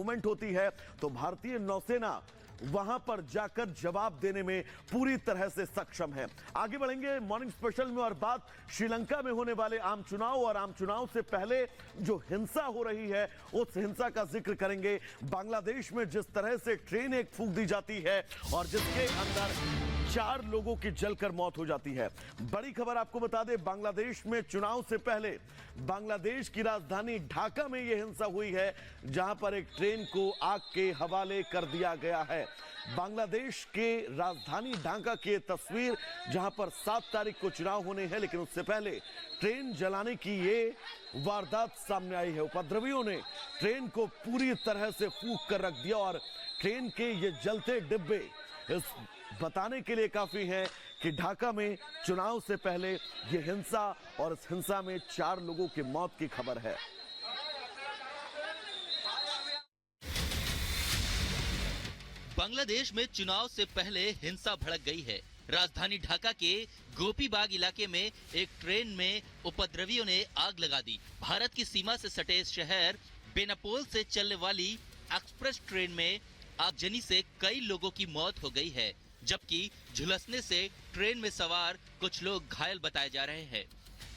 Movement होती है तो भारतीय नौसेना वहां पर जाकर जवाब देने में पूरी तरह से सक्षम है। आगे बढ़ेंगे मॉर्निंग स्पेशल में और बात श्रीलंका में होने वाले आम चुनाव और आम चुनाव से पहले जो हिंसा हो रही है उस हिंसा का जिक्र करेंगे। बांग्लादेश में जिस तरह से ट्रेन एक फूंक दी जाती है और जिसके अंदर 4 लोगों की जलकर मौत हो जाती है। बड़ी खबर आपको बता दें, बांग्लादेश में चुनाव से पहले बांग्लादेश की राजधानी ढाका में यह हिंसा हुई है, जहां पर एक ट्रेन को आग के हवाले कर दिया गया है। बांग्लादेश के राजधानी ढाका की तस्वीर, जहां पर 7 तारीख को चुनाव होने हैं, लेकिन उससे पहले ट्रेन जलाने की ये वारदात सामने आई है। उपद्रवियों ने ट्रेन को पूरी तरह से फूंक कर रख दिया और ट्रेन के ये जलते डिब्बे इस बताने के लिए काफी है कि ढाका में चुनाव से पहले यह हिंसा और इस हिंसा में 4 लोगों की मौत की खबर है। बांग्लादेश में चुनाव से पहले हिंसा भड़क गई है। राजधानी ढाका के गोपीबाग इलाके में एक ट्रेन में उपद्रवियों ने आग लगा दी। भारत की सीमा से सटे इस शहर बेनापोल से चलने वाली एक्सप्रेस ट्रेन में आगजनी से कई लोगों की मौत हो गई है, जबकि झुलसने से ट्रेन में सवार कुछ लोग घायल बताए जा रहे हैं।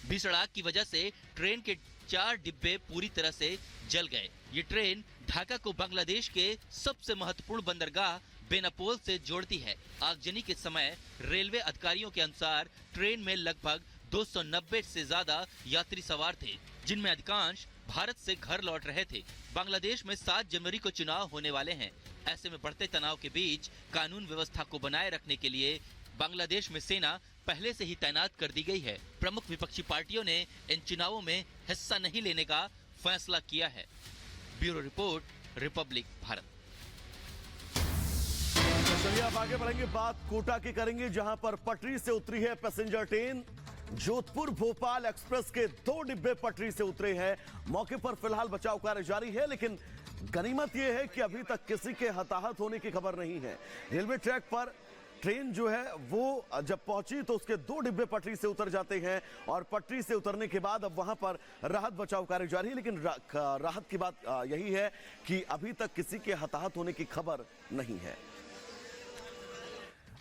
भीषण आग की वजह से ट्रेन के 4 डिब्बे पूरी तरह से जल गए। ये ट्रेन ढाका को बांग्लादेश के सबसे महत्वपूर्ण बंदरगाह बेनापोल से जोड़ती है। आगजनी के समय रेलवे अधिकारियों के अनुसार ट्रेन में लगभग 290 से ज्यादा यात्री सवार थे, जिनमें अधिकांश भारत से घर लौट रहे थे। बांग्लादेश में 7 जनवरी को चुनाव होने वाले हैं। ऐसे में बढ़ते तनाव के बीच कानून व्यवस्था को बनाए रखने के लिए बांग्लादेश में सेना पहले से ही तैनात कर दी गई है। प्रमुख विपक्षी पार्टियों ने इन चुनावों में हिस्सा नहीं लेने का फैसला किया है। Bureau report, Republic Bharat. तो चलिए अब आगे बढ़ेंगे, बात कोटा की करेंगे, जहां पर पटरी से उतरी है passenger train. Jodhpur Bhopal express के 2 डिब्बे पटरी से उतरे हैं। मौके पर फिलहाल बचाव कार्य जारी है, लेकिन गनीमत यह है कि अभी तक किसी के हताहत होने की खबर नहीं है। रेलवे ट्रैक पर ट्रेन जो है वो जब पहुंची तो उसके 2 डिब्बे पटरी से उतर जाते हैं और पटरी से उतरने के बाद अब वहां पर राहत बचाव कार्य जारी है, लेकिन राहत की बात यही है कि अभी तक किसी के हताहत होने की खबर नहीं है।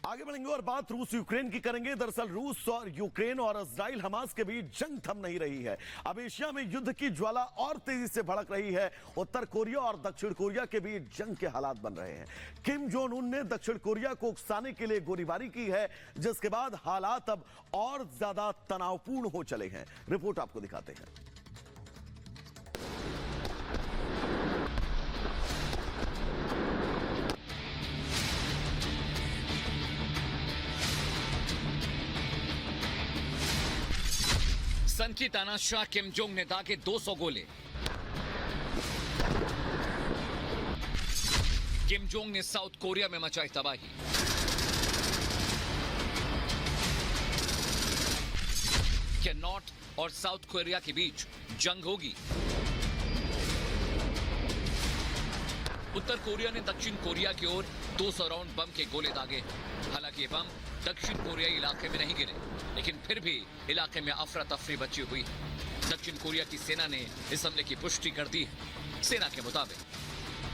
आगे बढ़ेंगे और बात रूस यूक्रेन की करेंगे। दरअसल रूस और यूक्रेन और इजराइल हमास के बीच जंग थम नहीं रही है। अब एशिया में युद्ध की ज्वाला और तेजी से भड़क रही है। उत्तर कोरिया और दक्षिण कोरिया के बीच जंग के हालात बन रहे हैं। किम जोंग उन ने दक्षिण कोरिया को उकसाने के लिए गोलीबारी की है, जिसके बाद हालात अब और ज्यादा तनावपूर्ण हो चले हैं। रिपोर्ट आपको दिखाते हैं। सन की तानाशाह किम जोंग ने दागे 200 गोले। किम जोंग ने साउथ कोरिया में मचाई तबाही। क्या नॉर्थ और साउथ कोरिया के बीच जंग होगी? उत्तर कोरिया ने दक्षिण कोरिया की ओर 200 राउंड बम के गोले दागे। हालांकि ये बम दक्षिण कोरियाई इलाके में नहीं गिरे, लेकिन फिर भी इलाके में अफरा तफरी मची हुई है। दक्षिण कोरिया की सेना ने इस हमले की पुष्टि कर दी है। सेना के मुताबिक